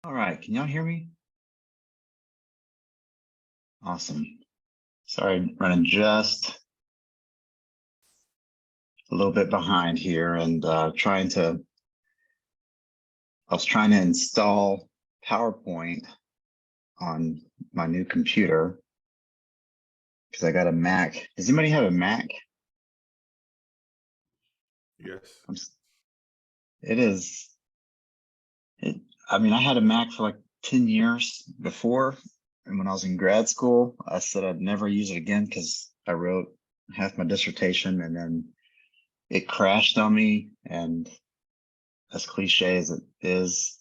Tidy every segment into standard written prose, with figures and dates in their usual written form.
All right, can y'all hear me? Awesome. Sorry, running just a little bit behind here and I was trying to install PowerPoint on my new computer because I got a Mac. Does anybody have a Mac? Yes. I mean, I had a Mac for like 10 years before. And when I was in grad school, I said I'd never use it again because I wrote half my dissertation and then it crashed on me. And as cliche as it is,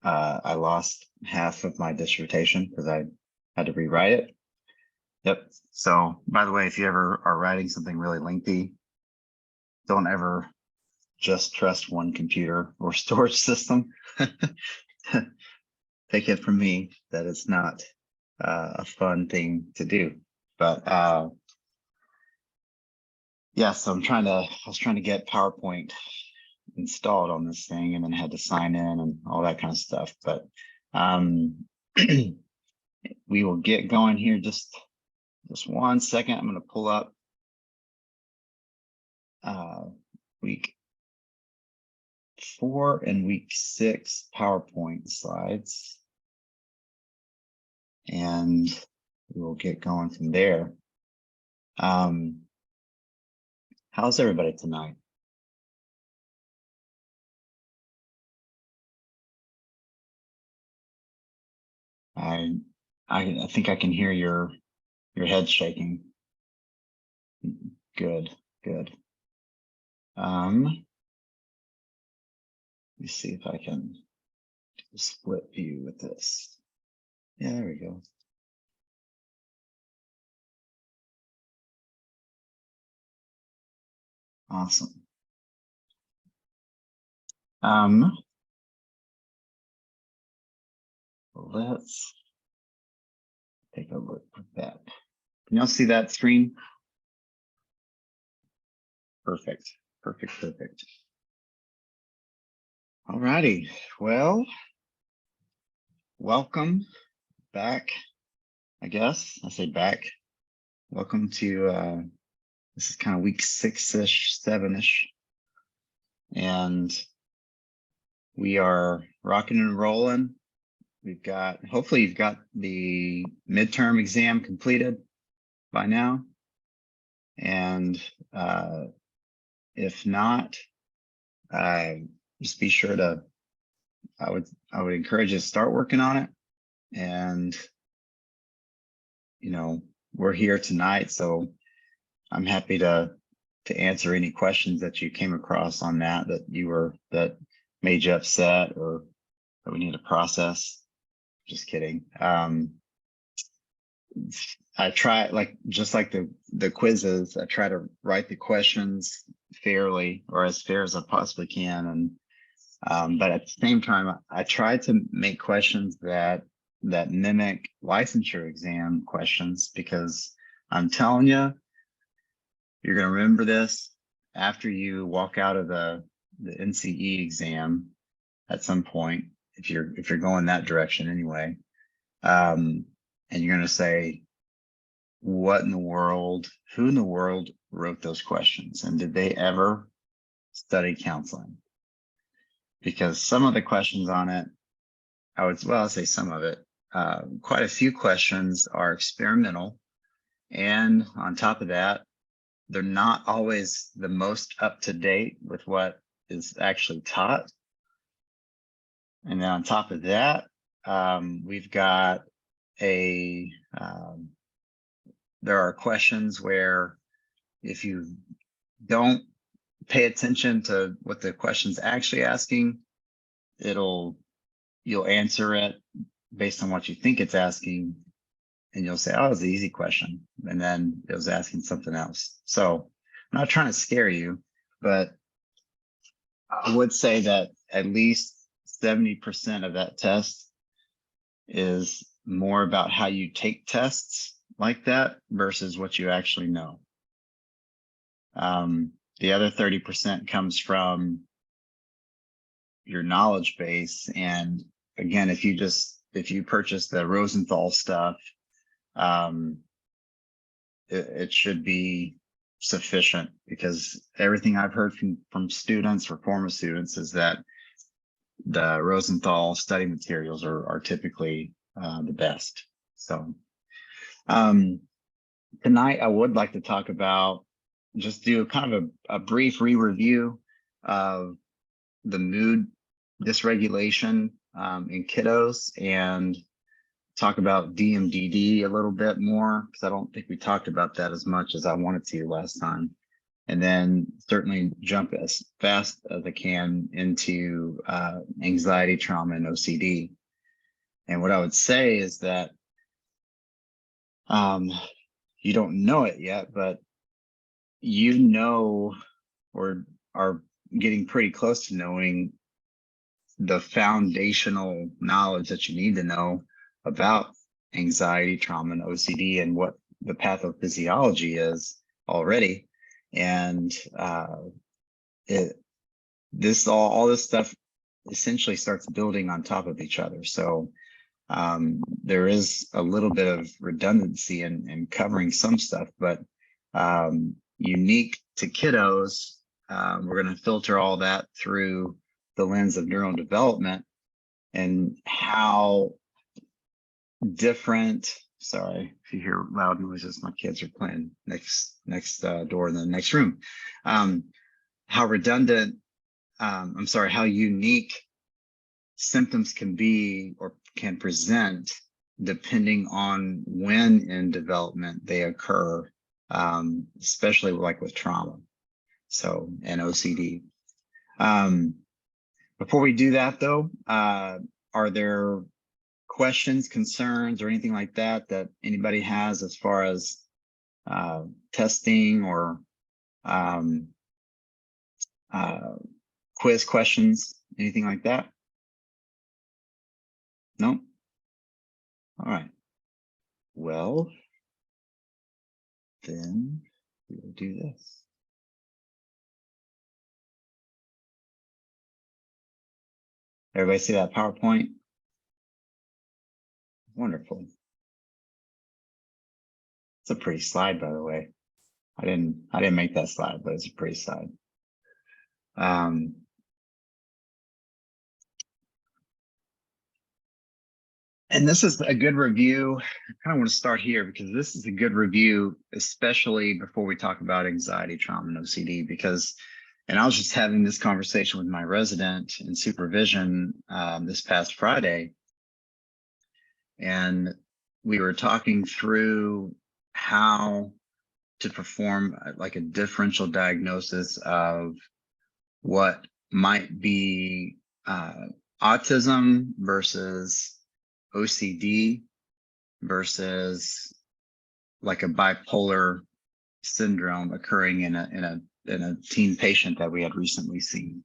I lost half of my dissertation because I had to rewrite it. Yep. So by the way, if you ever are writing something really lengthy, don't ever just trust one computer or storage system. Take it from me that it's not a fun thing to do. But yeah, so I was trying to get PowerPoint installed on this thing and then had to sign in and all that kind of stuff. But we will get going here just 1 second. I'm going to pull up week 4 and week 6 PowerPoint slides. And we will get going from there. How's everybody tonight? I think I can hear your head shaking. Good. Let me see if I can do a split view with this. Yeah, there we go. Awesome. Let's take a look at that. Can y'all see that screen? Perfect. All righty. Well, welcome back. I guess I say back. Welcome to this is kind of week 6-ish, 7-ish. And we are rocking and rolling. Hopefully you've got the midterm exam completed by now. And if not, just be sure to, I would encourage you to start working on it. And, you know, we're here tonight, so I'm happy to answer any questions that you came across on that made you upset or that we need to process. Just kidding. I try, just like the quizzes, I try to write the questions fairly or as fair as I possibly can. And but at the same time, I try to make questions that mimic licensure exam questions, because I'm telling you, you're going to remember this after you walk out of the NCE exam at some point, if you're going that direction anyway. And you're going to say, who in the world wrote those questions? And did they ever study counseling? Because some of the questions on it, I'll say some of it, quite a few questions are experimental. And on top of that, they're not always the most up to date with what is actually taught. And then on top of that, we've got there are questions where if you don't pay attention to what the question's actually asking, you'll answer it based on what you think it's asking, and you'll say, oh, it's an easy question, and then it was asking something else. So I'm not trying to scare you, but I would say that at least 70% of that test is more about how you take tests like that versus what you actually know. The other 30% comes from your knowledge base and again, if you purchase the Rosenthal stuff, it should be sufficient, because everything I've heard from students or former students is that the Rosenthal study materials are typically the best. So tonight I would like to talk about, just do kind of a brief re-review of the mood dysregulation in kiddos, and talk about DMDD a little bit more, because I don't think we talked about that as much as I wanted to last time. And then certainly jump as fast as I can into anxiety, trauma, and OCD. And what I would say is that you don't know it yet, but you know, or are getting pretty close to knowing the foundational knowledge that you need to know about anxiety, trauma, and OCD, and what the pathophysiology is already. And all this stuff essentially starts building on top of each other. So there is a little bit of redundancy in covering some stuff, but unique to kiddos, we're going to filter all that through the lens of neurodevelopment, and how different, sorry if you hear loud noises, my kids are playing next door in the next room. How redundant, how unique symptoms can be or can present depending on when in development they occur, especially like with trauma, so, and OCD. Before we do that though, are there questions, concerns, or anything like that that anybody has as far as testing or quiz questions, anything like that? No? All right. Well, then we will do this. Everybody see that PowerPoint? Wonderful. It's a pretty slide, by the way. I didn't make that slide, but it's a pretty slide. And this is a good review. I kind of want to start here, because this is a good review, especially before we talk about anxiety, trauma, and OCD, because, and I was just having this conversation with my resident in supervision this past Friday, and we were talking through how to perform like a differential diagnosis of what might be autism versus OCD versus like a bipolar syndrome occurring in a teen patient that we had recently seen.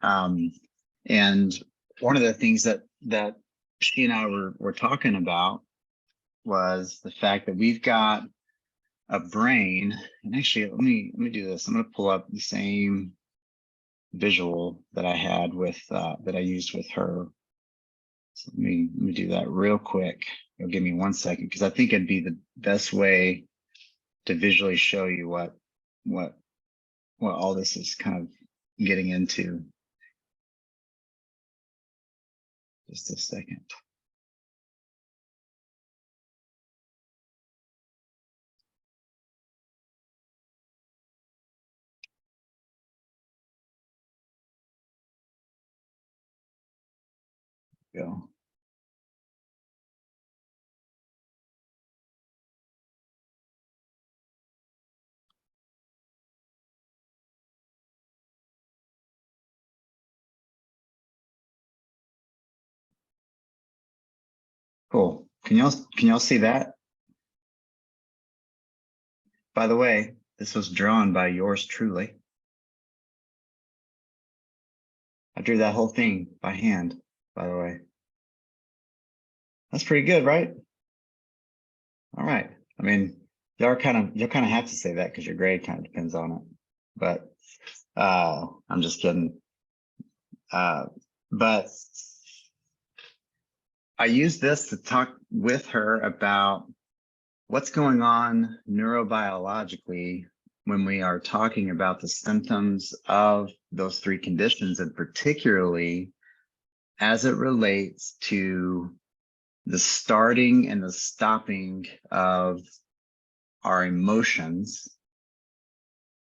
And one of the things that she and I were talking about was the fact that we've got a brain, and actually let me do this. I'm going to pull up the same visual that I had with that I used with her. So let me do that real quick. It'll give me 1 second, because I think it'd be the best way to visually show you what all this is kind of getting into. Just a second. Go. Cool. Can y'all see that? By the way, this was drawn by yours truly. I drew that whole thing by hand, by the way. That's pretty good, right? All right. I mean, you'll kind of have to say that, because your grade kind of depends on it. But I'm just kidding. But I use this to talk with her about what's going on neurobiologically when we are talking about the symptoms of those three conditions, and particularly as it relates to the starting and the stopping of our emotions,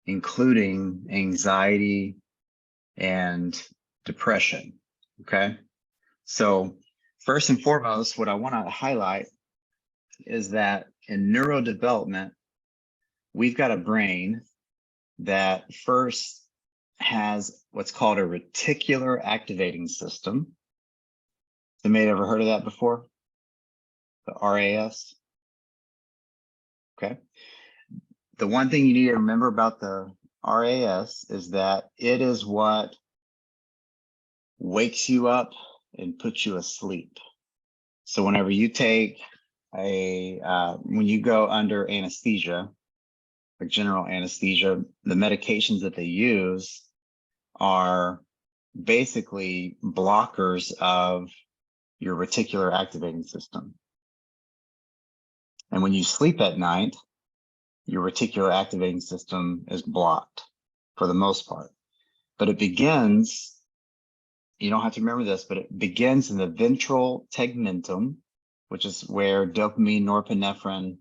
including anxiety and depression. Okay. So first and foremost, what I want to highlight is that in neurodevelopment, we've got a brain that first has what's called a reticular activating system. Somebody ever heard of that before? The RAS? Okay. The one thing you need to remember about the RAS is that it is what wakes you up and puts you asleep. So whenever you take when you go under anesthesia, like general anesthesia, the medications that they use are basically blockers of your reticular activating system. And when you sleep at night, your reticular activating system is blocked for the most part. But it begins, you don't have to remember this, but it begins in the ventral tegmentum, which is where dopamine, norepinephrine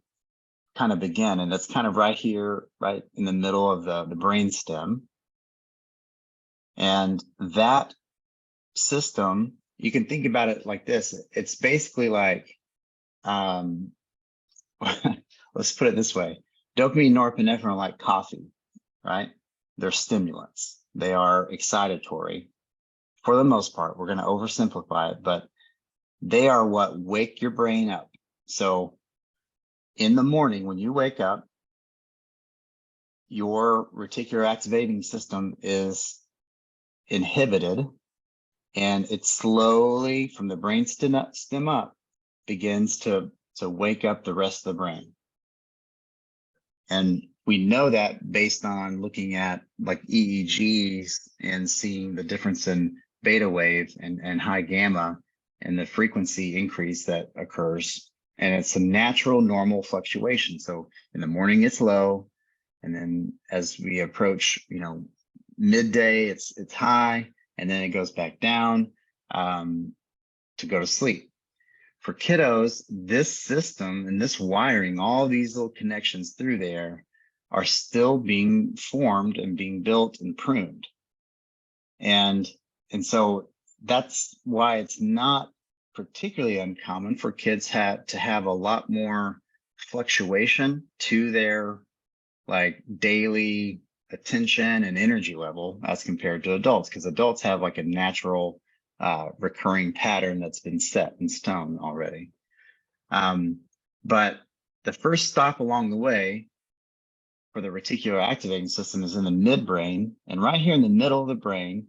kind of begin. And that's kind of right here, right in the middle of the brain stem. And that system, you can think about it like this. It's basically like, let's put it this way. Dopamine, norepinephrine are like coffee, right? They're stimulants. They are excitatory for the most part. We're going to oversimplify it, but they are what wake your brain up. So in the morning, when you wake up, your reticular activating system is inhibited, and it slowly, from the brain stem up, begins to wake up the rest of the brain. And we know that based on looking at like EEGs and seeing the difference in beta wave and high gamma and the frequency increase that occurs. And it's a natural, normal fluctuation. So in the morning, it's low. And then as we approach, midday, it's high, and then it goes back down to go to sleep. For kiddos, this system and this wiring, all these little connections through there are still being formed and being built and pruned. And so that's why it's not particularly uncommon for kids to have a lot more fluctuation to their like daily attention and energy level as compared to adults, because adults have like a natural recurring pattern that's been set in stone already. But the first stop along the way for the reticular activating system is in the midbrain, and right here in the middle of the brain.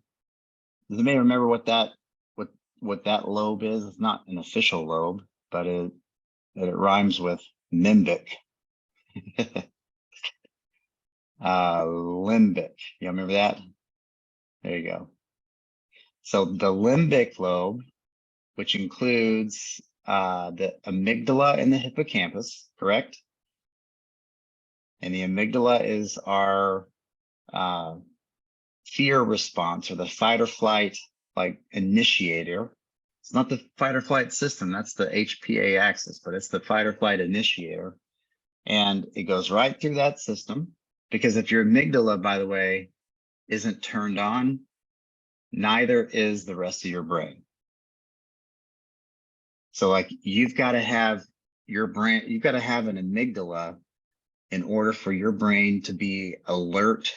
Does anybody remember what that lobe is? It's not an official lobe, but it rhymes with limbic. Limbic. You remember that? There you go. So the limbic lobe, which includes the amygdala and the hippocampus, correct? And the amygdala is our fear response, or the fight or flight like initiator. It's not the fight or flight system, that's the HPA axis, but it's the fight or flight initiator. And it goes right through that system, because if your amygdala, by the way, isn't turned on, neither is the rest of your brain. So like you've got to have your brain, you've got to have an amygdala in order for your brain to be alert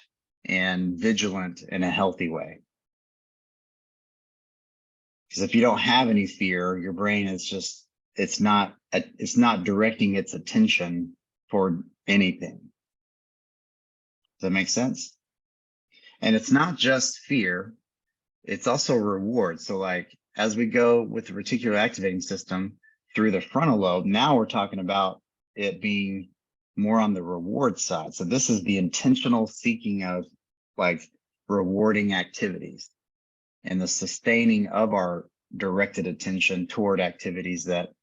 and vigilant in a healthy way. Because if you don't have any fear, your brain is just, it's not directing its attention toward anything. Does that make sense? And it's not just fear, it's also reward. So like, as we go with the reticular activating system through the frontal lobe, now we're talking about it being more on the reward side. So this is the intentional seeking of like rewarding activities and the sustaining of our directed attention toward activities that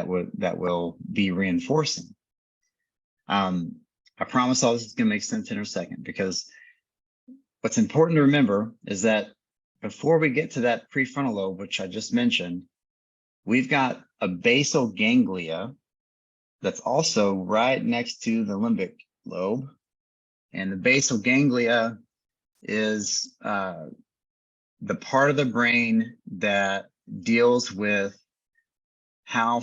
will be reinforcing. I promise all this is going to make sense in a second, because what's important to remember is that before we get to that prefrontal lobe, which I just mentioned, we've got a basal ganglia that's also right next to the limbic lobe. And the basal ganglia is the part of the brain that deals with how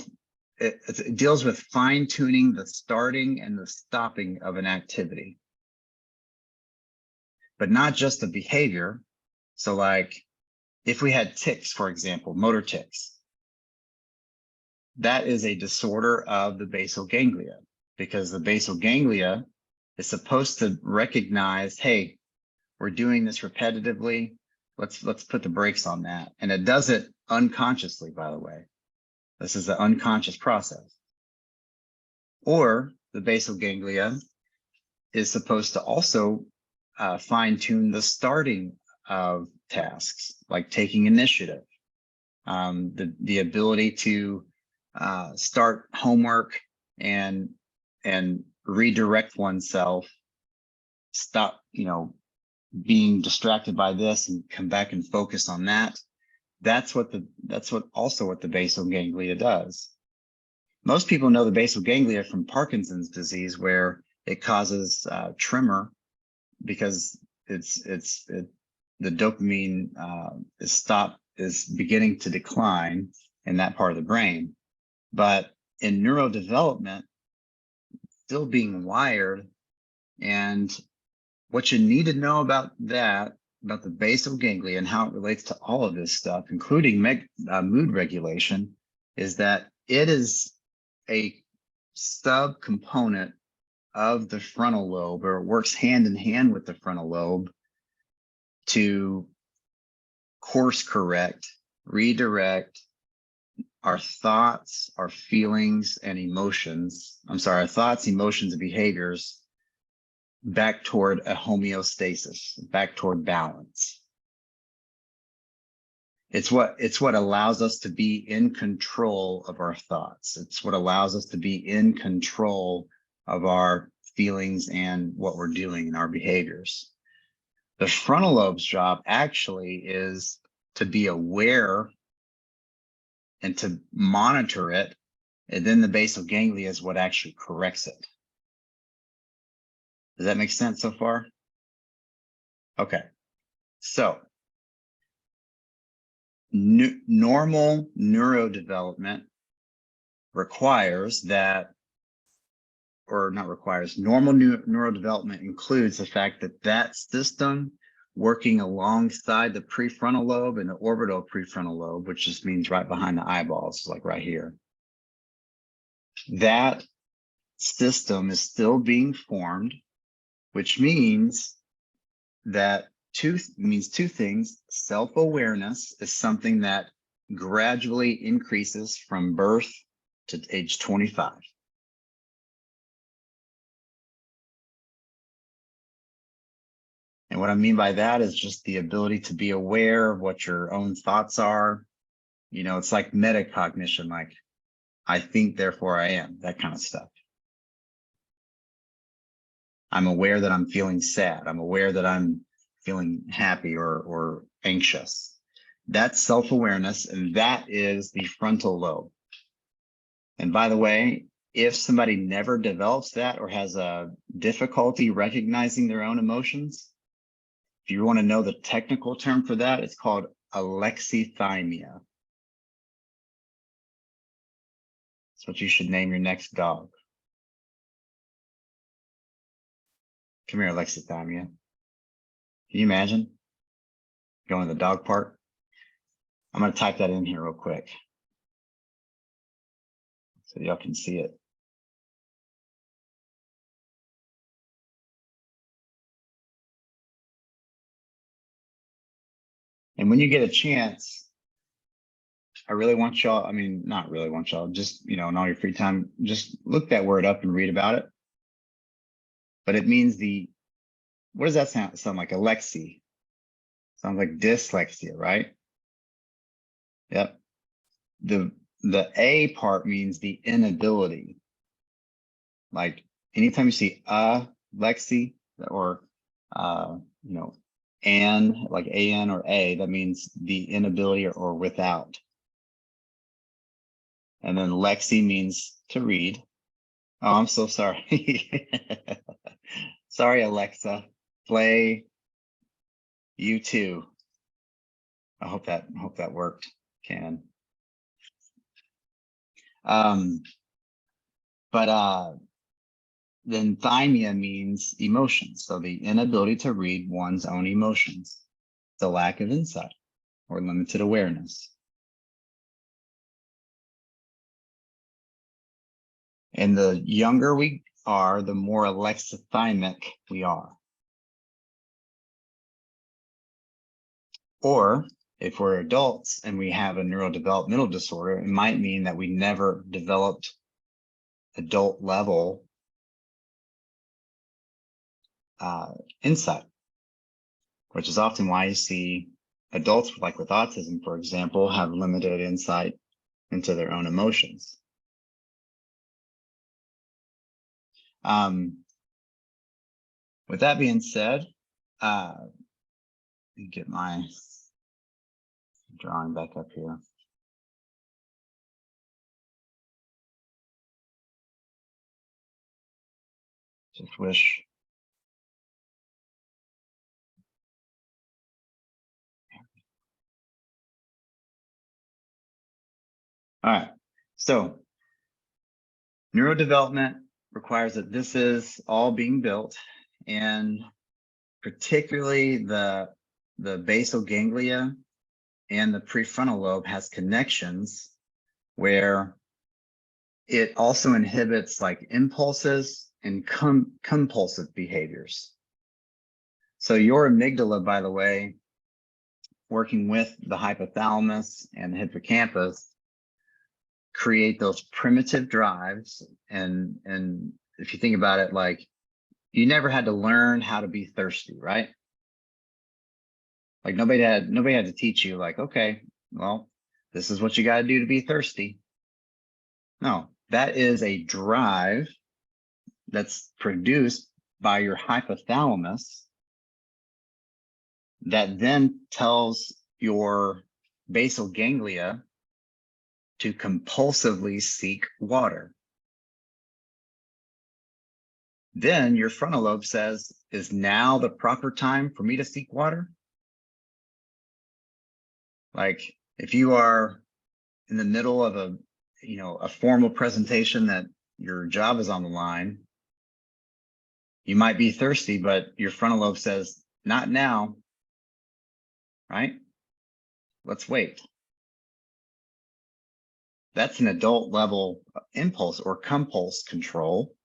it deals with fine-tuning the starting and the stopping of an activity, but not just the behavior. So like if we had tics, for example, motor tics, that is a disorder of the basal ganglia, because the basal ganglia is supposed to recognize, hey, we're doing this repetitively. Let's put the brakes on that. And it does it unconsciously, by the way. This is the unconscious process. Or the basal ganglia is supposed to also fine-tune the starting of tasks, like taking initiative, the ability to start homework and redirect oneself, stop, being distracted by this and come back and focus on that. That's what the basal ganglia does. Most people know the basal ganglia from Parkinson's disease, where it causes tremor because the dopamine is beginning to decline in that part of the brain. But in neurodevelopment, still being wired. And what you need to know about the basal ganglia and how it relates to all of this stuff, including mood regulation, is that it is a subcomponent of the frontal lobe, or it works hand in hand with the frontal lobe to course correct, redirect our thoughts, our feelings, and emotions. Our thoughts, emotions, and behaviors back toward a homeostasis, back toward balance. It's what allows us to be in control of our thoughts. It's what allows us to be in control of our feelings and what we're doing in our behaviors. The frontal lobe's job actually is to be aware and to monitor it, and then the basal ganglia is what actually corrects it. Does that make sense so far? Okay, so normal neurodevelopment requires that, or not requires, normal neurodevelopment includes the fact that that system working alongside the prefrontal lobe and the orbital prefrontal lobe, which just means right behind the eyeballs, like right here, that system is still being formed, which means that two things. Self-awareness is something that gradually increases from birth to age 25. And what I mean by that is just the ability to be aware of what your own thoughts are. It's like metacognition, like I think, therefore I am, that kind of stuff. I'm aware that I'm feeling sad. I'm aware that I'm feeling happy or anxious. That's self-awareness, and that is the frontal lobe. And by the way, if somebody never develops that or has a difficulty recognizing their own emotions, if you want to know the technical term for that, it's called alexithymia. That's what you should name your next dog. Come here, alexithymia. Can you imagine going to the dog park? I'm going to type that in here real quick so y'all can see it. And when you get a chance, I really want y'all, not really want y'all, just, in all your free time, just look that word up and read about it. But it means what does that sound like? Alexi. Sounds like dyslexia, right? Yep. The A part means the inability. Like anytime you see Lexi or and like an or a, that means the inability or without. And then Lexi means to read. Oh, I'm so sorry. Sorry, Alexa. Play U2. I hope that worked, Canon. Then thymia means emotions. So the inability to read one's own emotions, the lack of insight or limited awareness. And the younger we are, the more alexithymic we are. Or if we're adults and we have a neurodevelopmental disorder, it might mean that we never developed adult level insight, which is often why you see adults, like with autism, for example, have limited insight into their own emotions. With that being said, let me get my drawing back up here. Just wish. All right, so neurodevelopment requires that this is all being built, and particularly the basal ganglia and the prefrontal lobe has connections where it also inhibits like impulses and compulsive behaviors. So your amygdala, by the way, working with the hypothalamus and the hippocampus, create those primitive drives. And if you think about it, like you never had to learn how to be thirsty, right? Like nobody had to teach you like, okay, well, this is what you got to do to be thirsty. No, that is a drive that's produced by your hypothalamus that then tells your basal ganglia to compulsively seek water. Then your frontal lobe says, is now the proper time for me to seek water? Like if you are in the middle of a formal presentation that your job is on the line, you might be thirsty, but your frontal lobe says, not now, right? Let's wait. That's an adult level impulse or compulse control.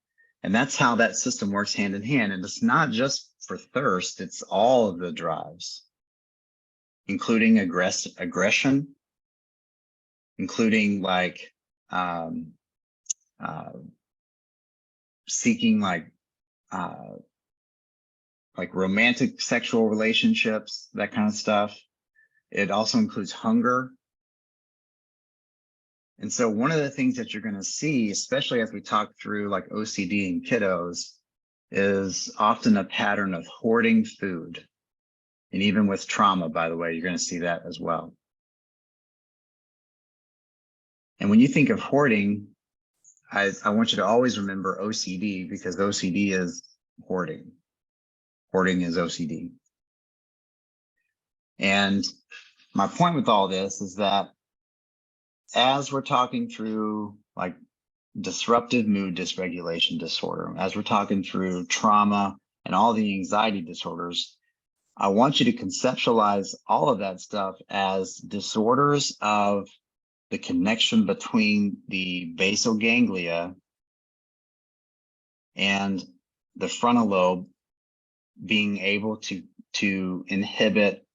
And that's how that system works hand in hand. And it's not just for thirst, it's all of the drives, including aggression, including like seeking like romantic sexual relationships, that kind of stuff. It also includes hunger. And so one of the things that you're going to see, especially as we talk through like OCD in kiddos, is often a pattern of hoarding food. And even with trauma, by the way, you're going to see that as well. And when you think of hoarding, I want you to always remember OCD, because OCD is hoarding. Hoarding is OCD. And my point with all this is that as we're talking through like disruptive mood dysregulation disorder, as we're talking through trauma and all the anxiety disorders, I want you to conceptualize all of that stuff as disorders of the connection between the basal ganglia and the frontal lobe being able to inhibit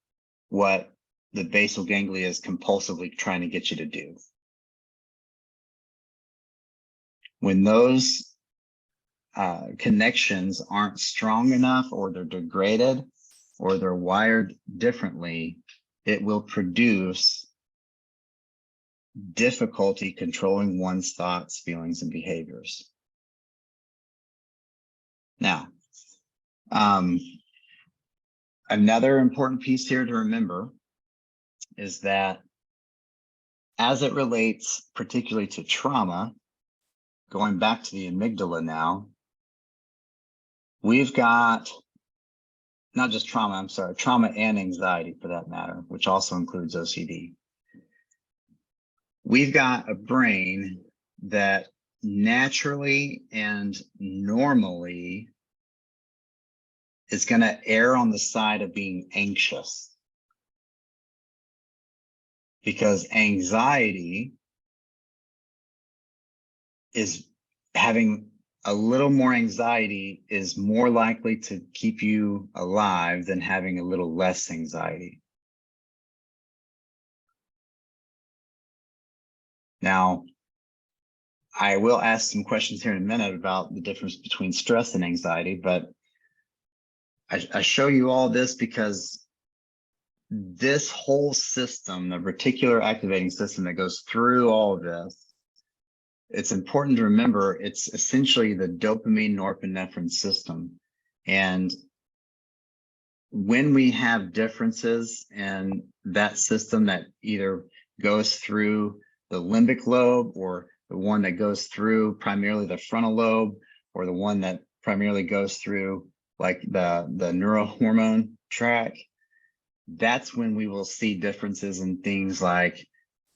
what the basal ganglia is compulsively trying to get you to do. When those connections aren't strong enough, or they're degraded, or they're wired differently, it will produce difficulty controlling one's thoughts, feelings, and behaviors. Now, another important piece here to remember is that as it relates particularly to trauma, going back to the amygdala now, we've got not just trauma, trauma and anxiety for that matter, which also includes OCD. We've got a brain that naturally and normally is going to err on the side of being anxious, because anxiety is having a little more anxiety is more likely to keep you alive than having a little less anxiety. Now, I will ask some questions here in a minute about the difference between stress and anxiety, but I show you all this because this whole system, the reticular activating system that goes through all of this, it's important to remember it's essentially the dopamine norepinephrine system. And when we have differences in that system that either goes through the limbic lobe, or the one that goes through primarily the frontal lobe, or the one that primarily goes through like the neurohormone track, that's when we will see differences in things like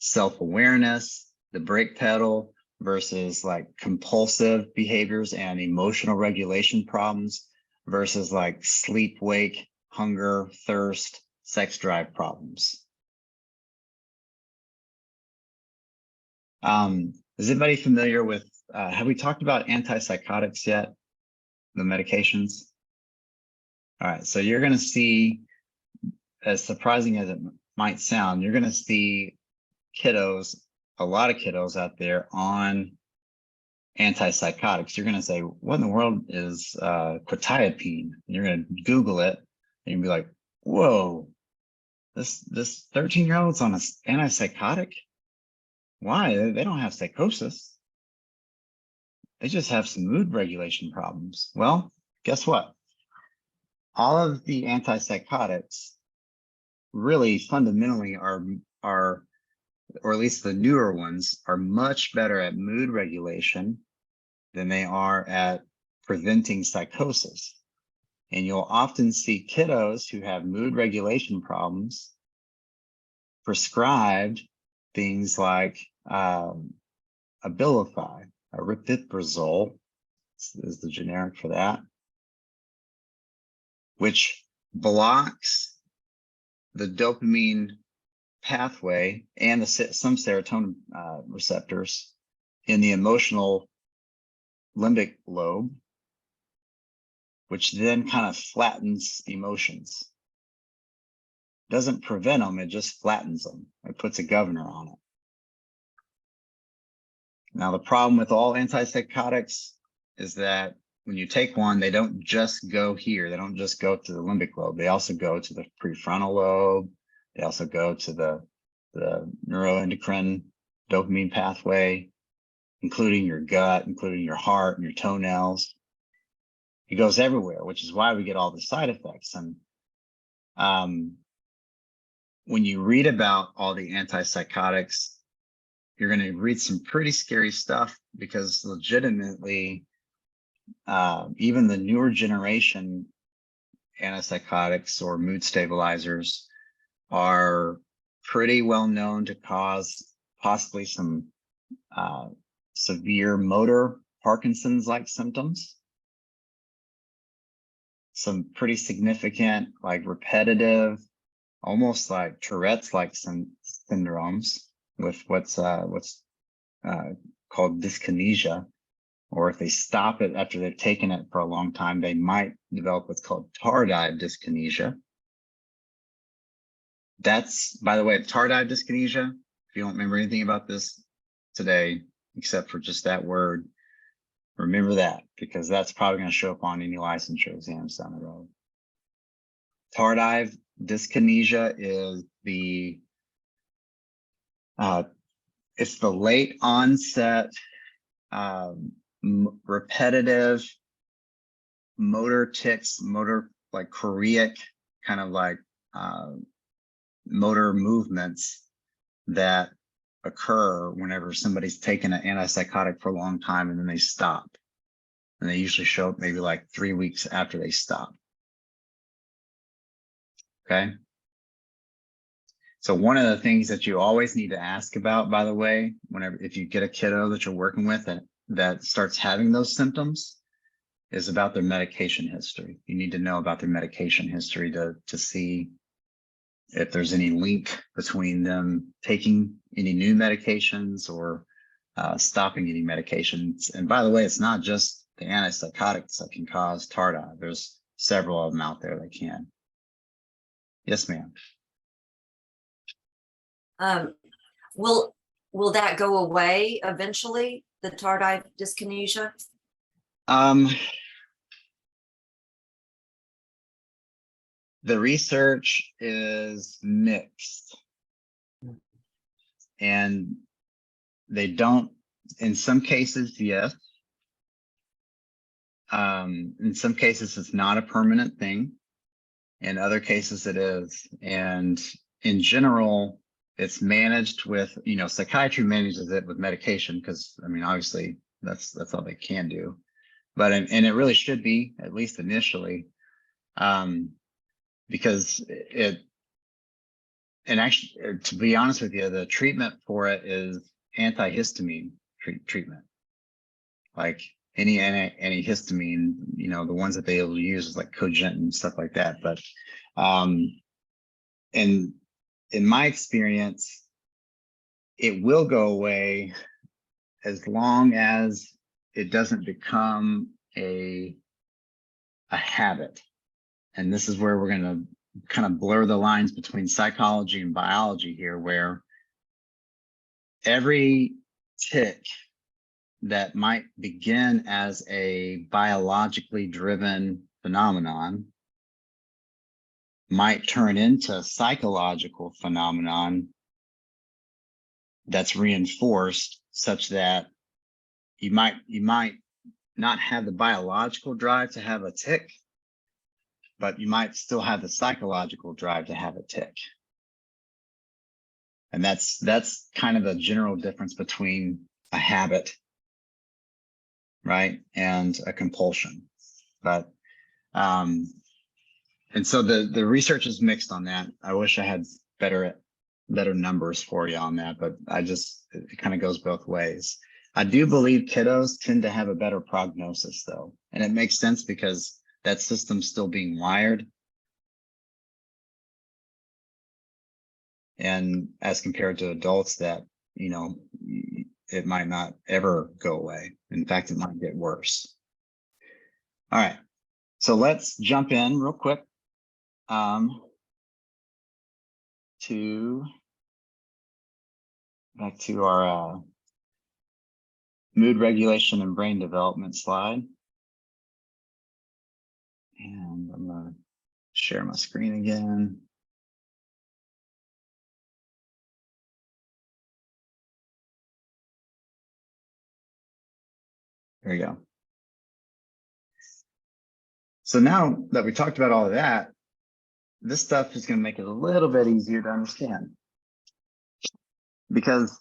self-awareness, the brake pedal, versus like compulsive behaviors and emotional regulation problems, versus like sleep, wake, hunger, thirst, sex drive problems. Is anybody familiar with, have we talked about antipsychotics yet? The medications? All right, so you're going to see, as surprising as it might sound, you're going to see kiddos, a lot of kiddos out there on antipsychotics. You're going to say, what in the world is quetiapine? And you're going to Google it, and you'll be like, whoa, this 13-year-old's on an antipsychotic? Why? They don't have psychosis. They just have some mood regulation problems. Well, guess what? All of the antipsychotics really fundamentally are, or at least the newer ones, are much better at mood regulation than they are at preventing psychosis. And you'll often see kiddos who have mood regulation problems prescribed things like Abilify, aripiprazole is the generic for that, which blocks the dopamine pathway and some serotonin receptors in the emotional limbic lobe, which then kind of flattens emotions. Doesn't prevent them, it just flattens them. It puts a governor on it. Now, the problem with all antipsychotics is that when you take one, they don't just go here. They don't just go to the limbic lobe. They also go to the prefrontal lobe. They also go to the neuroendocrine dopamine pathway, including your gut, including your heart and your toenails. It goes everywhere, which is why we get all the side effects. And when you read about all the antipsychotics, you're going to read some pretty scary stuff, because legitimately, even the newer generation antipsychotics or mood stabilizers are pretty well known to cause possibly some severe motor Parkinson's-like symptoms, some pretty significant, like repetitive, almost like Tourette's-like syndromes with what's called dyskinesia. Or if they stop it after they've taken it for a long time, they might develop what's called tardive dyskinesia. That's, by the way, tardive dyskinesia, if you don't remember anything about this today, except for just that word, remember that, because that's probably going to show up on any licensure exams down the road. Tardive dyskinesia is it's the late onset, repetitive motor tics, motor like choreic kind of like motor movements that occur whenever somebody's taken an antipsychotic for a long time and then they stop. And they usually show up maybe like 3 weeks after they stop. Okay. So one of the things that you always need to ask about, by the way, if you get a kiddo that you're working with that starts having those symptoms, is about their medication history. You need to know about their medication history to see if there's any link between them taking any new medications or stopping any medications. And by the way, it's not just the antipsychotics that can cause tardive. There's several of them out there that can. Yes, ma'am. Will that go away eventually, the tardive dyskinesia? The research is mixed, and they don't, in some cases, yes. In some cases, it's not a permanent thing. In other cases, it is. And in general, it's managed with, psychiatry manages it with medication because, I mean, obviously that's all they can do. But, and it really should be, at least initially, because and actually, to be honest with you, the treatment for it is antihistamine treatment. Like any antihistamine, the ones that they will use is like Cogent and stuff like that. But and in my experience, it will go away as long as it doesn't become a habit. And this is where we're going to kind of blur the lines between psychology and biology here, where every tic that might begin as a biologically driven phenomenon might turn into a psychological phenomenon that's reinforced, such that you might not have the biological drive to have a tic, but you might still have the psychological drive to have a tic. And that's kind of the general difference between a habit, right, and a compulsion. But and so the research is mixed on that. I wish I had better numbers for you on that, but it kind of goes both ways. I do believe kiddos tend to have a better prognosis though. And it makes sense because that system's still being wired. And as compared to adults that, it might not ever go away. In fact, it might get worse. All right, so let's jump in real quick back to our mood regulation and brain development slide. And I'm going to share my screen again. There you go. So now that we talked about all of that, this stuff is going to make it a little bit easier to understand. Because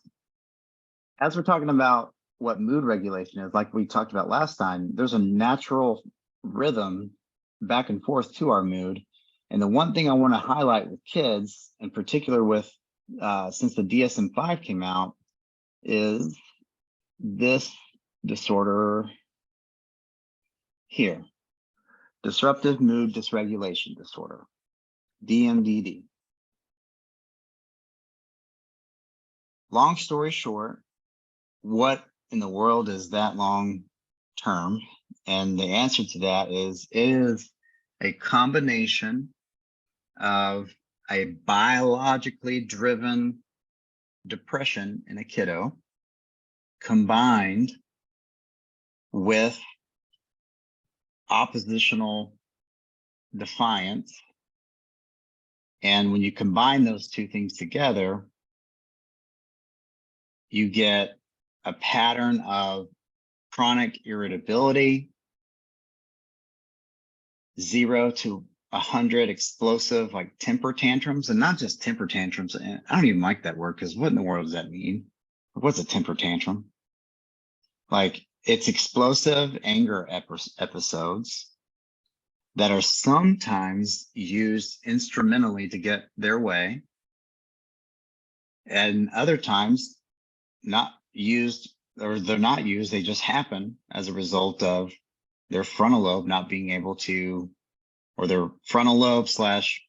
as we're talking about what mood regulation is, like we talked about last time, there's a natural rhythm back and forth to our mood. And the one thing I want to highlight with kids, in particular with since the DSM-5 came out, is this disorder here, disruptive mood dysregulation disorder, DMDD. Long story short, what in the world is that long term? And the answer to that is, it is a combination of a biologically driven depression in a kiddo combined with oppositional defiance. And when you combine those two things together, you get a pattern of chronic irritability, 0 to 100 explosive, like temper tantrums, and not just temper tantrums. And I don't even like that word, because what in the world does that mean? What's a temper tantrum? Like, it's explosive anger episodes that are sometimes used instrumentally to get their way, and other times not used, or they're not used, they just happen as a result of their frontal lobe not being able to, or their frontal lobe slash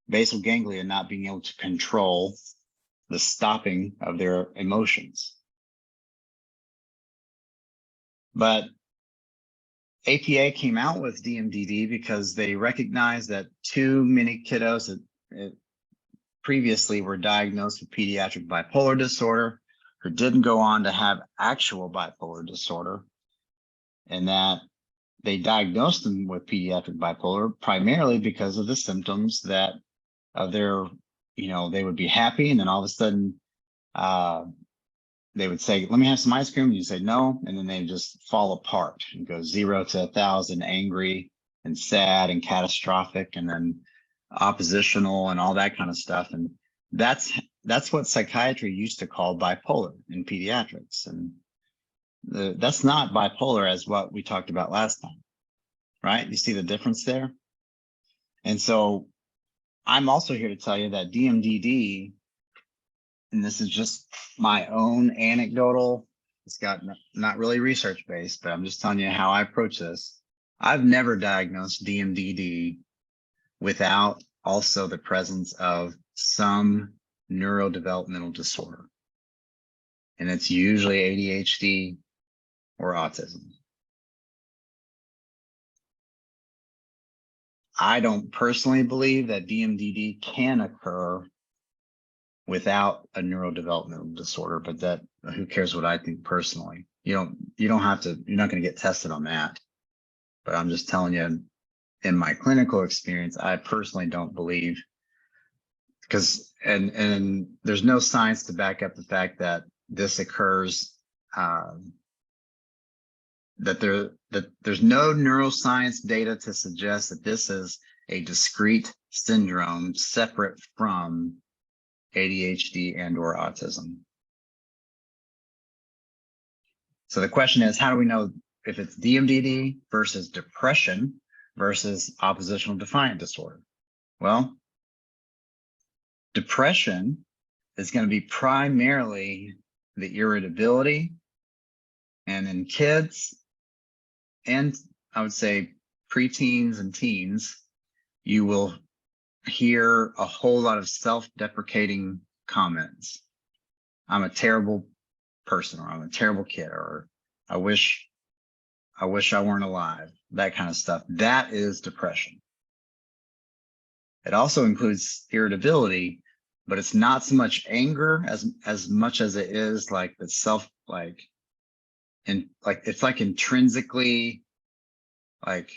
basal ganglia not being able to control the stopping of their emotions. But APA came out with DMDD because they recognized that too many kiddos that previously were diagnosed with pediatric bipolar disorder who didn't go on to have actual bipolar disorder, and that they diagnosed them with pediatric bipolar primarily because of the symptoms that of their, they would be happy, and then all of a sudden they would say, let me have some ice cream, and you say no, and then they just fall apart and go 0 to 1,000, angry and sad and catastrophic, and then oppositional and all that kind of stuff. And that's what psychiatry used to call bipolar in pediatrics. And that's not bipolar as what we talked about last time, right? You see the difference there? And so I'm also here to tell you that DMDD, and this is just my own anecdotal, it's got not really research based, but I'm just telling you how I approach this. I've never diagnosed DMDD without also the presence of some neurodevelopmental disorder. And it's usually ADHD or autism. I don't personally believe that DMDD can occur without a neurodevelopmental disorder, but that, who cares what I think personally? You don't have to, you're not going to get tested on that. But I'm just telling you, in my clinical experience, I personally don't believe, because and there's no science to back up the fact that this occurs, that there's no neuroscience data to suggest that this is a discrete syndrome separate from ADHD and or autism. So the question is, how do we know if it's DMDD versus depression versus oppositional defiant disorder? Well, depression is going to be primarily the irritability, and in kids, and I would say preteens and teens, you will hear a whole lot of self-deprecating comments. I'm a terrible person, or I'm a terrible kid, or I wish I weren't alive, that kind of stuff. That is depression. It also includes irritability, but it's not so much anger as much as it is like the self, it's like intrinsically, like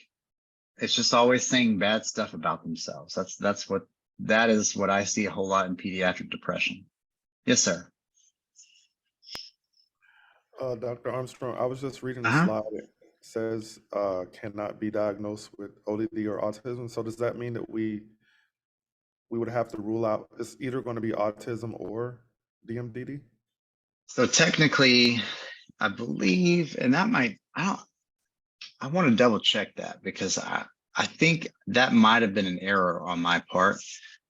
it's just always saying bad stuff about themselves. That is what I see a whole lot in pediatric depression. Yes, sir. Dr. Armstrong, I was just reading the Uh-huh. slide. It says cannot be diagnosed with ODD or autism. So does that mean that we would have to rule out, it's either going to be autism or DMDD? So technically, I believe, and that might, I want to double check that, because I think that might have been an error on my part,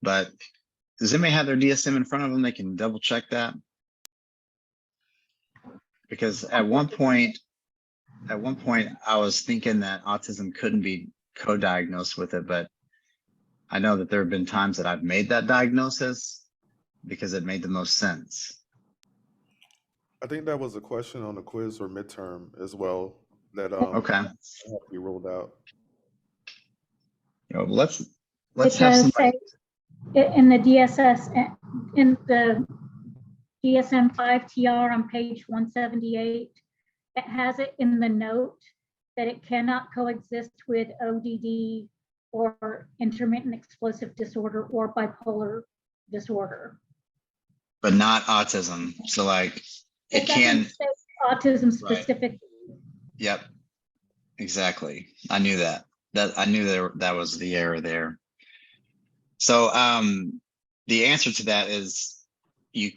but does anybody have their DSM in front of them? They can double check that. Because at one point I was thinking that autism couldn't be co-diagnosed with it, but I know that there have been times that I've made that diagnosis because it made the most sense. I think that was a question on the quiz or midterm as well that Okay. have to be ruled out. Let's It have does somebody. say in the DSM-5 TR on page 178, it has it in the note that it cannot coexist with ODD or intermittent explosive disorder or bipolar disorder. But not autism. So like It can, doesn't say autism specifically. yep, exactly. I knew that. I knew that was the error there. So the answer to that is you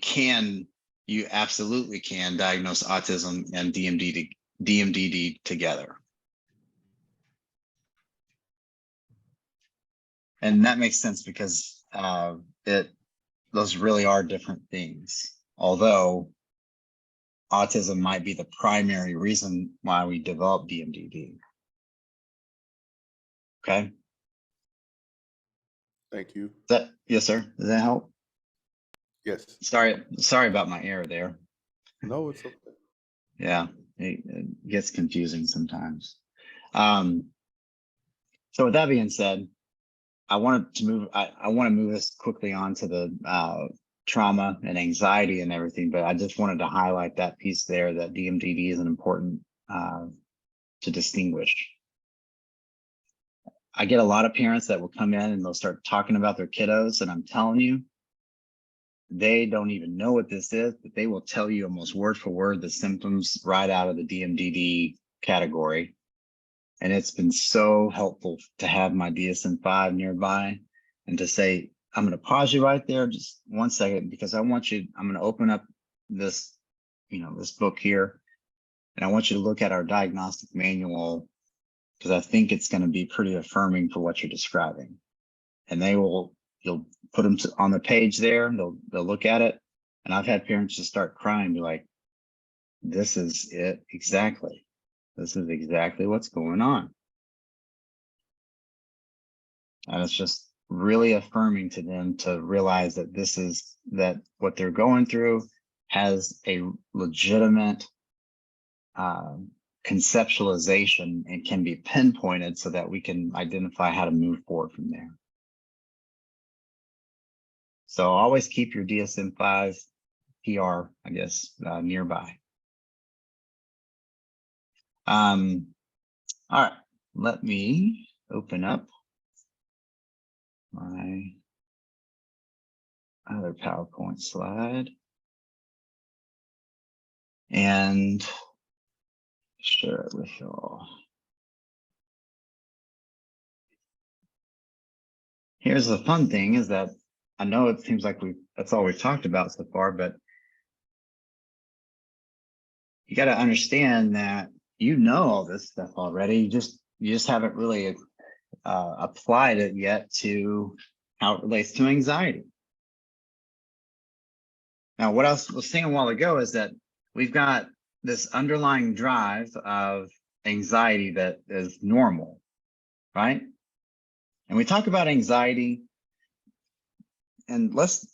absolutely can diagnose autism and DMDD together. And that makes sense because those really are different things. Although autism might be the primary reason why we develop DMDD. Okay. Thank you. Yes, sir. Does that help? Yes. Sorry about my error there. No, it's okay. Yeah, it gets confusing sometimes. So with that being said, I want to move us quickly on to the trauma and anxiety and everything, but I just wanted to highlight that piece there, that DMDD is an important to distinguish. I get a lot of parents that will come in and they'll start talking about their kiddos, and I'm telling you, they don't even know what this is, but they will tell you almost word for word the symptoms right out of the DMDD category. And it's been so helpful to have my DSM-5 nearby and to say, I'm going to pause you right there just 1 second, because I'm going to open up this, this book here, and I want you to look at our diagnostic manual, because I think it's going to be pretty affirming for what you're describing. And you'll put them on the page there, they'll look at it. And I've had parents just start crying, be like, this is it exactly. This is exactly what's going on. And it's just really affirming to them to realize that what they're going through has a legitimate conceptualization and can be pinpointed so that we can identify how to move forward from there. So always keep your DSM-5 PR, I guess, nearby. All right, let me open up my other PowerPoint slide and share it with y'all. Here's the fun thing is that I know it seems like that's all we've talked about so far, but you got to understand that all this stuff already. You just haven't really applied it yet to how it relates to anxiety. Now, what I was saying a while ago is that we've got this underlying drive of anxiety that is normal, right? And we talk about anxiety, and let's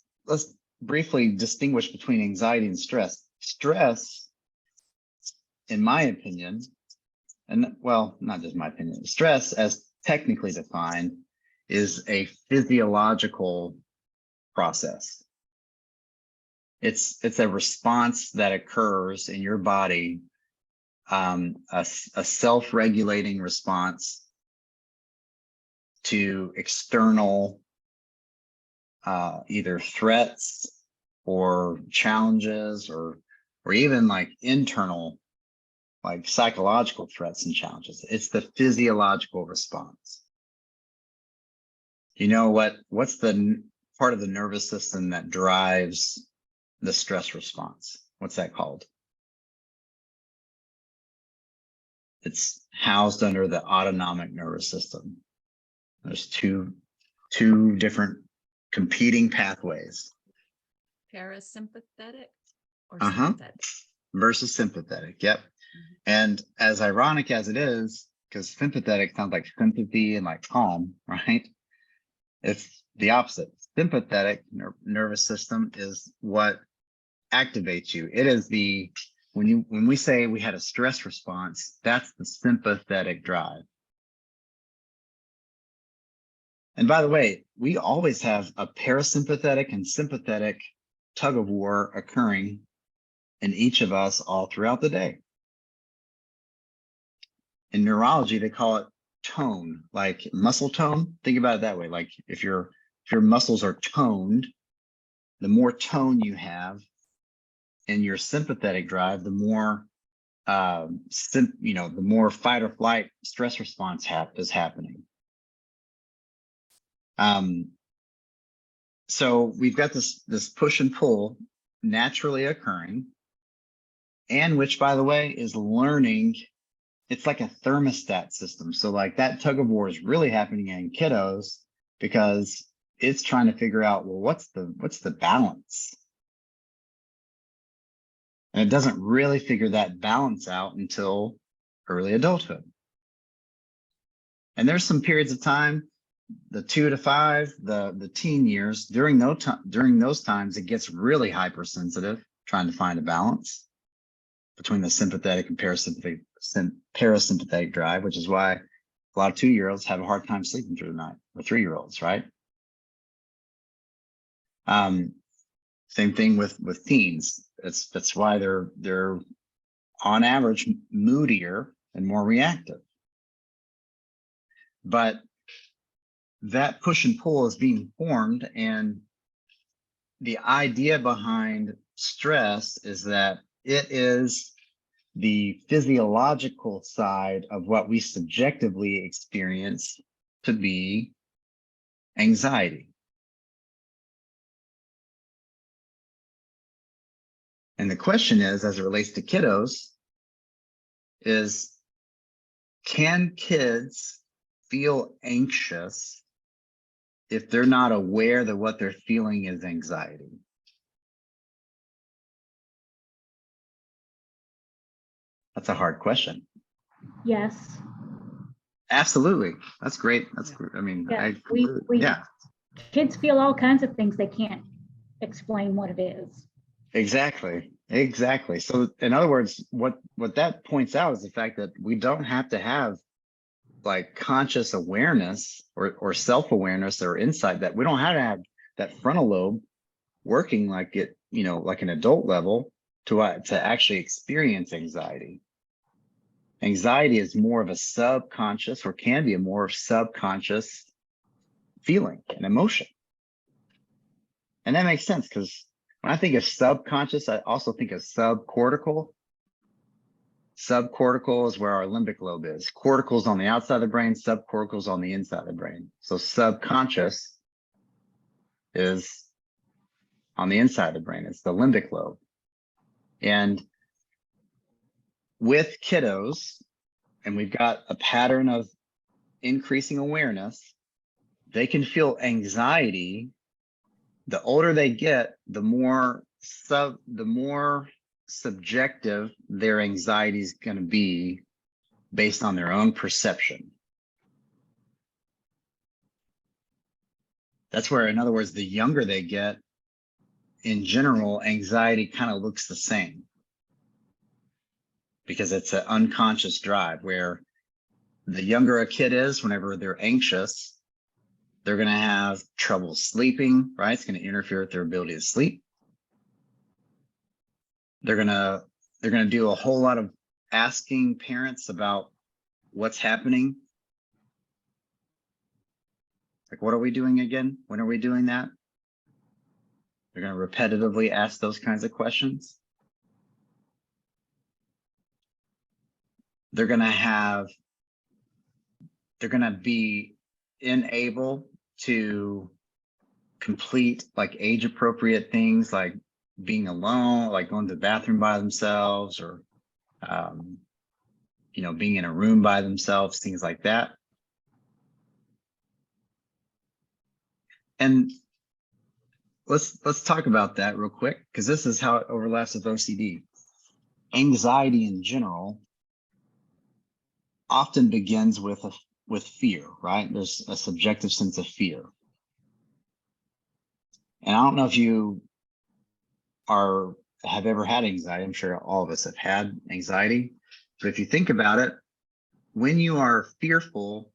briefly distinguish between anxiety and stress. Stress, in my opinion, and well, not just my opinion, stress as technically defined is a physiological process. It's a response that occurs in your body, a self-regulating response to external either threats or challenges or even like internal, like psychological threats and challenges. It's the physiological response. You know what's the part of the nervous system that drives the stress response? What's that called? It's housed under the autonomic nervous system. There's two different competing pathways. Parasympathetic or Uh-huh. sympathetic? Versus sympathetic. Yep. And as ironic as it is, because sympathetic sounds like sympathy and like calm, right? It's the opposite. Sympathetic nervous system is what activates you. It is when we say we had a stress response, that's the sympathetic drive. And by the way, we always have a parasympathetic and sympathetic tug of war occurring in each of us all throughout the day. In neurology, they call it tone, like muscle tone. Think about it that way. Like if your muscles are toned, the more tone you have, in your sympathetic drive, the more the more fight or flight stress response is happening. So we've got this push and pull naturally occurring, and which, by the way, is learning. It's like a thermostat system. So like that tug of war is really happening in kiddos because it's trying to figure out, well, what's the balance? And it doesn't really figure that balance out until early adulthood. And there's some periods of time, the 2 to 5, the teen years, during those times, it gets really hypersensitive, trying to find a balance between the sympathetic and parasympathetic drive, which is why a lot of 2-year-olds have a hard time sleeping through the night, or 3-year-olds, right? Same thing with teens. That's why they're on average moodier and more reactive. But that push and pull is being formed, and the idea behind stress is that it is the physiological side of what we subjectively experience to be anxiety. And the question is, as it relates to kiddos, is can kids feel anxious if they're not aware that what they're feeling is anxiety? That's a hard question. Yes. Absolutely. That's great. I mean, Yeah, yeah. Kids feel all kinds of things. They can't explain what it is. Exactly. So in other words, what that points out is the fact that we don't have to have like conscious awareness or self-awareness or insight, that we don't have to have that frontal lobe working like it, like an adult level to actually experience anxiety. Anxiety is more of a subconscious, or can be a more subconscious feeling and emotion. And that makes sense, because when I think of subconscious, I also think of subcortical. Subcortical is where our limbic lobe is. Cortical is on the outside of the brain, subcortical is on the inside of the brain. So subconscious is on the inside of the brain. It's the limbic lobe. And with kiddos, and we've got a pattern of increasing awareness, they can feel anxiety. The older they get, the more subjective their anxiety is going to be based on their own perception. That's where, in other words, the younger they get, in general, anxiety kind of looks the same, because it's an unconscious drive. Where the younger a kid is, whenever they're anxious, they're going to have trouble sleeping, right? It's going to interfere with their ability to sleep. They're going to do a whole lot of asking parents about what's happening. Like, what are we doing again? When are we doing that? They're going to repetitively ask those kinds of questions. They're going to be unable to complete like age appropriate things, like being alone, like going to the bathroom by themselves, or being in a room by themselves, things like that. And let's talk about that real quick, because this is how it overlaps with OCD. Anxiety in general often begins with fear, right? There's a subjective sense of fear. And I don't know if you have ever had anxiety. I'm sure all of us have had anxiety. But if you think about it, when you are fearful,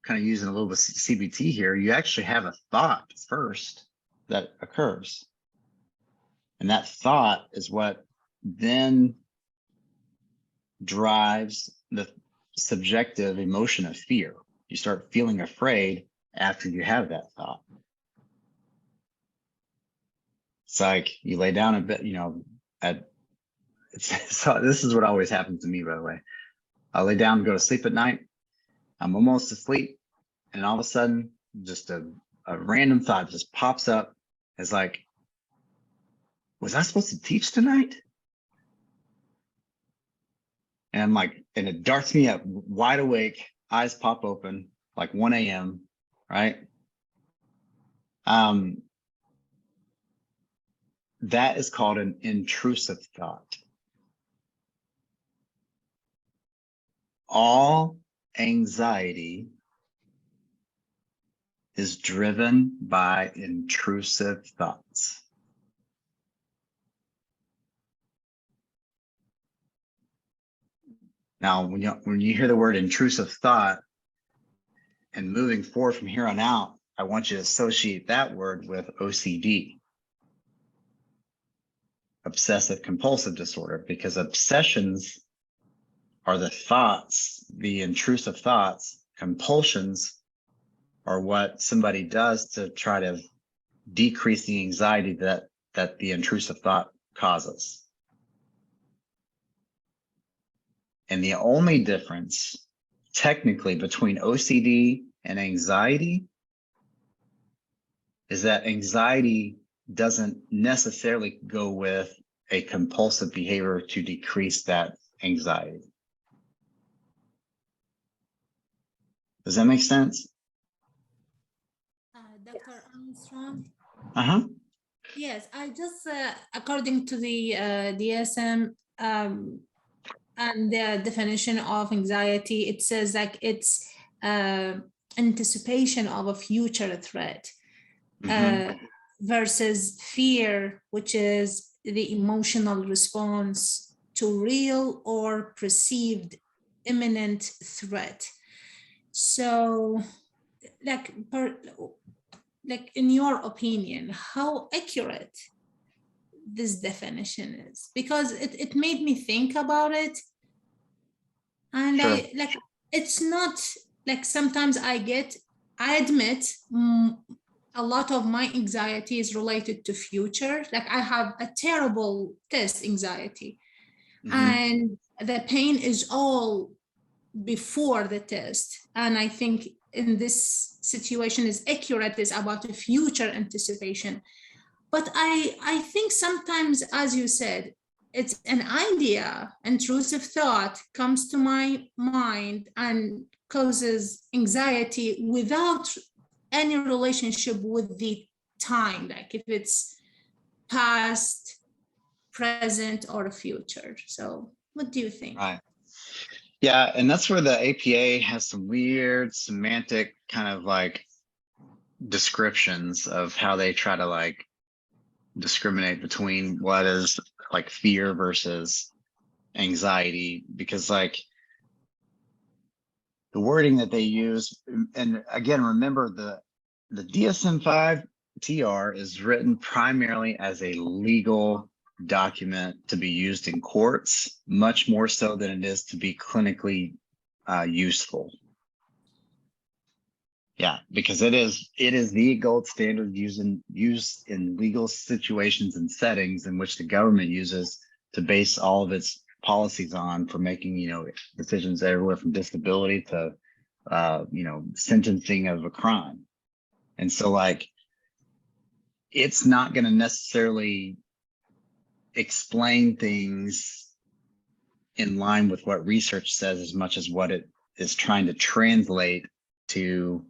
kind of using a little bit of CBT here, you actually have a thought first that occurs. And that thought is what then drives the subjective emotion of fear. You start feeling afraid after you have that thought. It's like you lay down a bit, so this is what always happens to me, by the way. I lay down and go to sleep at night. I'm almost asleep. And all of a sudden, just a random thought just pops up. It's like, was I supposed to teach tonight? And I'm like, and it darts me up wide awake, eyes pop open, like 1 a.m., right? That is called an intrusive thought. All anxiety is driven by intrusive thoughts. Now, when you hear the word intrusive thought and moving forward from here on out, I want you to associate that word with OCD, obsessive compulsive disorder, because obsessions are the thoughts, the intrusive thoughts. Compulsions are what somebody does to try to decrease the anxiety that the intrusive thought causes. And the only difference technically between OCD and anxiety is that anxiety doesn't necessarily go with a compulsive behavior to decrease that anxiety. Does that make sense? Dr. Armstrong? Uh-huh. Yes, I just, according to the DSM and the definition of anxiety, it says like it's anticipation of a future threat versus fear, which is the emotional response to real or perceived imminent threat. So, like in your opinion, how accurate this definition is? Because it made me think about it. And Sure. it's not like sometimes I admit a lot of my anxiety is related to future. Like I have a terrible test anxiety and the pain is all before the test. And I think in this situation is accurate, is about the future anticipation. But I think sometimes, as you said, it's an idea, intrusive thought comes to my mind and causes anxiety without any relationship with the time, like if it's past, present, or future. So what do you think? Right. Yeah, and that's where the APA has some weird semantic kind of like descriptions of how they try to like discriminate between what is like fear versus anxiety, because like the wording that they use, and again, remember the DSM-5 TR is written primarily as a legal document to be used in courts, much more so than it is to be clinically useful. Yeah, because it is the gold standard used in legal situations and settings in which the government uses to base all of its policies on for making, decisions everywhere from disability to, sentencing of a crime. And so like, it's not going to necessarily explain things in line with what research says as much as what it is trying to translate to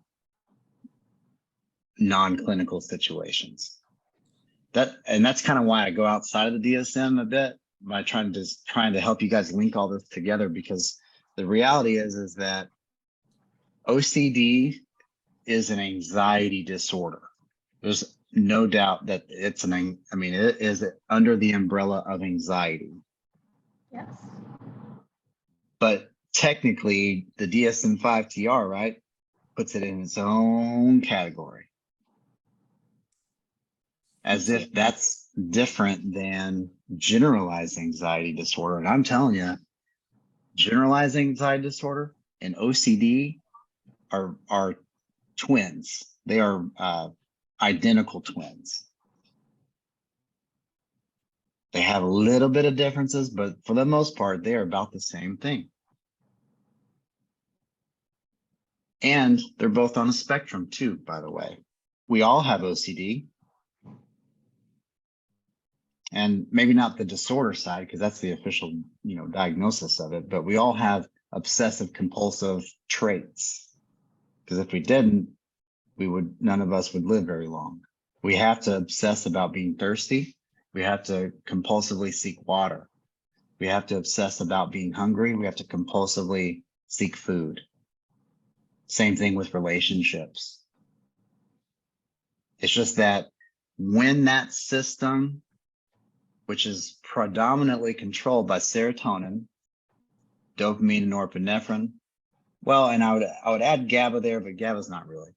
non-clinical situations. That's kind of why I go outside of the DSM a bit by trying to help you guys link all this together, because the reality is that OCD is an anxiety disorder. There's no doubt that it is under the umbrella of anxiety. Yes. But technically the DSM-5 TR, right, puts it in its own category, as if that's different than generalized anxiety disorder. And I'm telling you, generalized anxiety disorder and OCD are twins. They are identical twins. They have a little bit of differences, but for the most part, they are about the same thing. And they're both on a spectrum too, by the way. We all have OCD. And maybe not the disorder side, because that's the official, diagnosis of it, but we all have obsessive compulsive traits. Because if we didn't, none of us would live very long. We have to obsess about being thirsty. We have to compulsively seek water. We have to obsess about being hungry. We have to compulsively seek food. Same thing with relationships. It's just that when that system, which is predominantly controlled by serotonin, dopamine, and norepinephrine. Well, and I would add GABA there, but GABA's not really.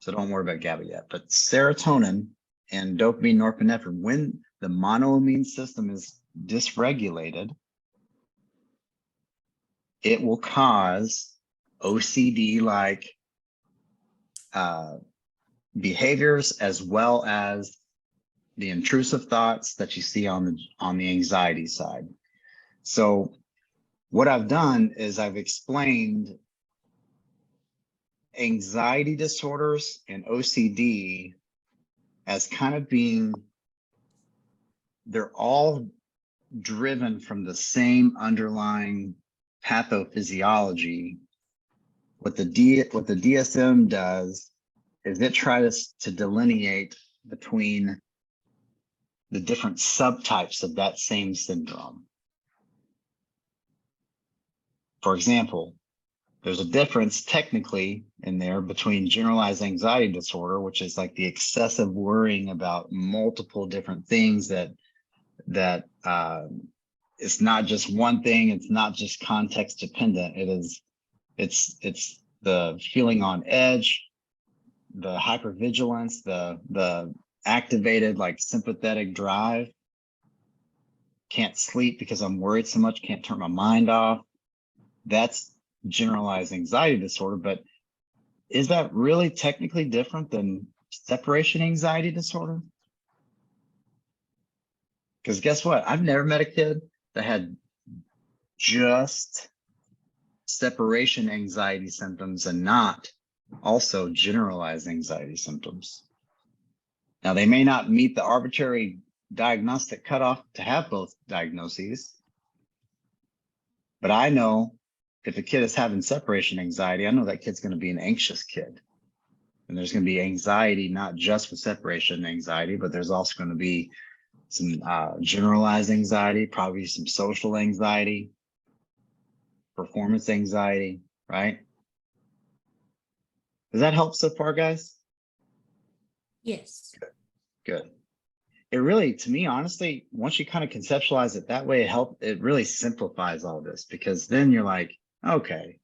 So don't worry about GABA yet. But serotonin and dopamine, norepinephrine, when the monoamine system is dysregulated, it will cause OCD-like behaviors, as well as the intrusive thoughts that you see on the anxiety side. So what I've done is I've explained anxiety disorders and OCD as kind of being, they're all driven from the same underlying pathophysiology. What the DSM does is it tries to delineate between the different subtypes of that same syndrome. For example, there's a difference technically in there between generalized anxiety disorder, which is like the excessive worrying about multiple different things that it's not just one thing. It's not just context dependent. It's the feeling on edge, the hypervigilance, the activated like sympathetic drive. Can't sleep because I'm worried so much, can't turn my mind off. That's generalized anxiety disorder. But is that really technically different than separation anxiety disorder? Because guess what? I've never met a kid that had just separation anxiety symptoms and not also generalized anxiety symptoms. Now, they may not meet the arbitrary diagnostic cutoff to have both diagnoses, but I know if a kid is having separation anxiety, I know that kid's going to be an anxious kid. And there's going to be anxiety, not just with separation anxiety, but there's also going to be some generalized anxiety, probably some social anxiety, performance anxiety, right? Does that help so far, guys? Yes. Good. It really, to me, honestly, once you kind of conceptualize it that way, it really simplifies all this, because then you're like, okay,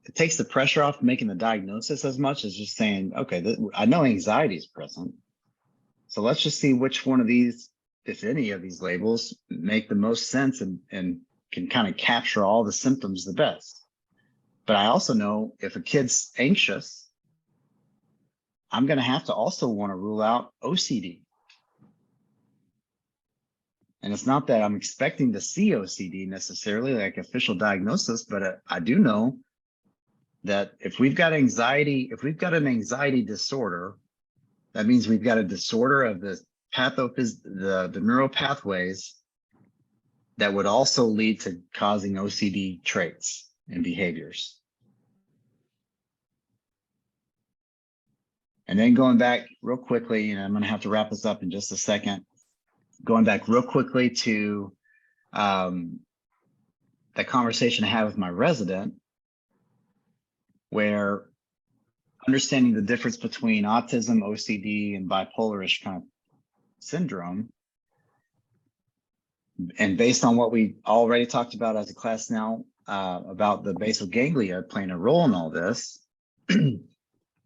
it takes the pressure off making the diagnosis as much as just saying, okay, I know anxiety is present. So let's just see which one of these, if any of these labels, make the most sense and can kind of capture all the symptoms the best. But I also know if a kid's anxious, I'm going to have to also want to rule out OCD. And it's not that I'm expecting to see OCD necessarily, like official diagnosis, but I do know that if we've got anxiety, if we've got an anxiety disorder, that means we've got a disorder of the neural pathways that would also lead to causing OCD traits and behaviors. And then going back real quickly, and I'm going to have to wrap this up in just a second. Going back real quickly to that conversation I had with my resident, where understanding the difference between autism, OCD, and bipolarish kind of syndrome, and based on what we already talked about as a class now, about the basal ganglia playing a role in all this,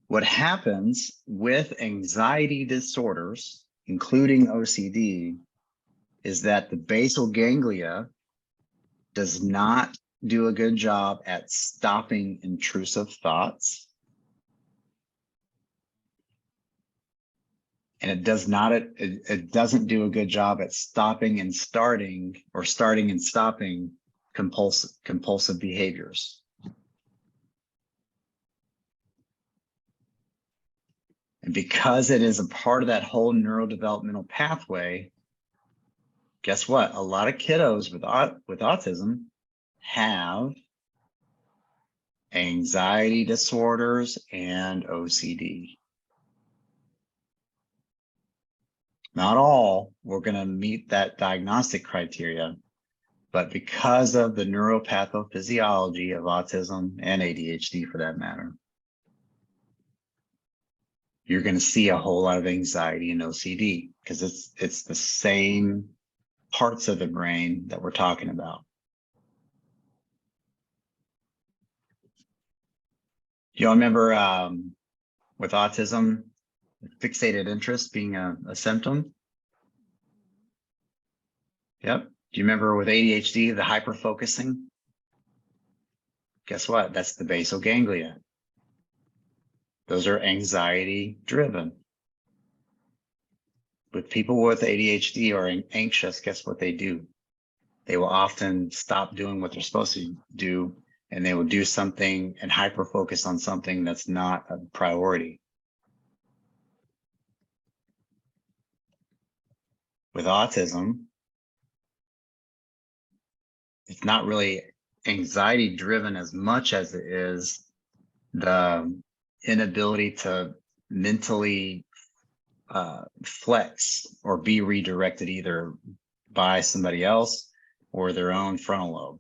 what happens with anxiety disorders, including OCD, is that the basal ganglia does not do a good job at stopping intrusive thoughts. And it does not, it doesn't do a good job at stopping and starting, or starting and stopping compulsive behaviors. And because it is a part of that whole neurodevelopmental pathway, guess what? A lot of kiddos with autism have anxiety disorders and OCD. Not all were going to meet that diagnostic criteria, but because of the neuropathophysiciology of autism and ADHD for that matter, you're going to see a whole lot of anxiety and OCD because it's the same parts of the brain that we're talking about. You all remember with autism, fixated interest being a symptom? Yep. Do you remember with ADHD, the hyperfocusing? Guess what? That's the basal ganglia. Those are anxiety driven. With people with ADHD or anxious, guess what they do? They will often stop doing what they're supposed to do, and they will do something and hyper focus on something that's not a priority. With autism, it's not really anxiety driven as much as it is the inability to mentally flex or be redirected either by somebody else or their own frontal lobe.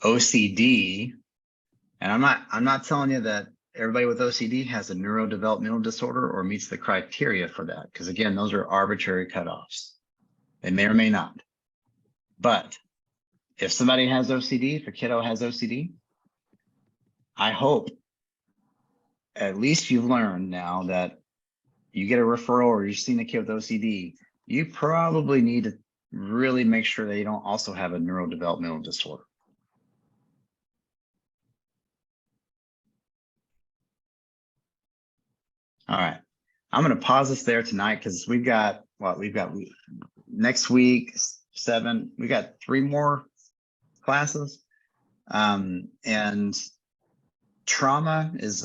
OCD, and I'm not telling you that everybody with OCD has a neurodevelopmental disorder or meets the criteria for that, because again, those are arbitrary cutoffs. They may or may not. But if somebody has OCD, if a kiddo has OCD, I hope at least you've learned now that you get a referral or you've seen a kid with OCD, you probably need to really make sure they don't also have a neurodevelopmental disorder. All right, I'm going to pause this there tonight because we've got next week, we got 3 more classes. And trauma is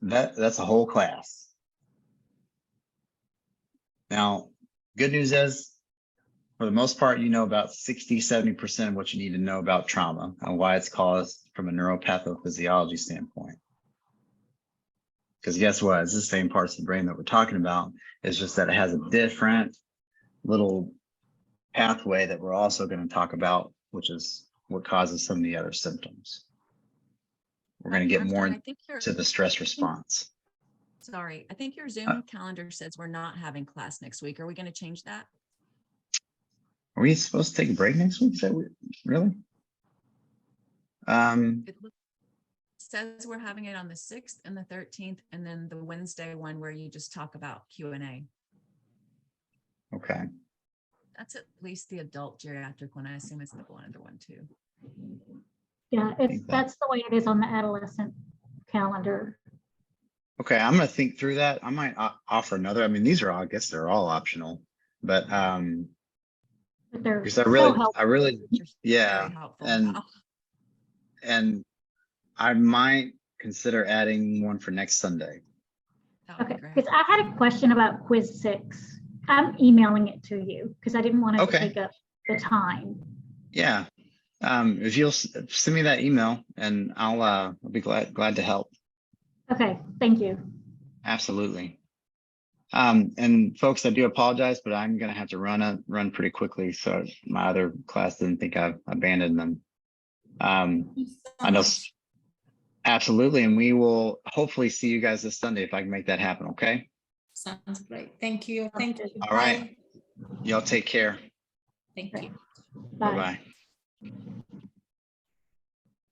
that's a whole class. Now, good news is, for the most part, you know about 60–70% of what you need to know about trauma and why it's caused from a neuropathophysiciology standpoint. Because guess what? It's the same parts of the brain that we're talking about. It's just that it has a different little pathway that we're also going to talk about, which is what causes some of the other symptoms. We're going to get more into the stress response. Sorry, I think your Zoom calendar says we're not having class next week. Are we going to change that? Are we supposed to take a break next week? Is that really? It says we're having it on the 6th and the 13th, and then the Wednesday one where you just talk about Q&A. Okay. That's at least the adult geriatric one. I assume it's the blended one too. Yeah, that's the way it is on the adolescent calendar. Okay, I'm going to think through that. I might offer another. I mean, these are all, I guess they're all optional, but They're because so I really, yeah, and I might consider adding one for next Sunday. Okay, because I had a question about quiz 6. I'm emailing it to you because I didn't want it to take up the time. Yeah, if you'll send me that email, and I'll be glad to help. Okay, thank you. Absolutely. And folks, I do apologize, but I'm going to have to run pretty quickly. So my other class didn't think I've abandoned them. I know. Absolutely. And we will hopefully see you guys this Sunday if I can make that happen. Okay. Sounds great. Thank you. Thank you. All right. Y'all take care. Thank you. Bye. Bye-bye.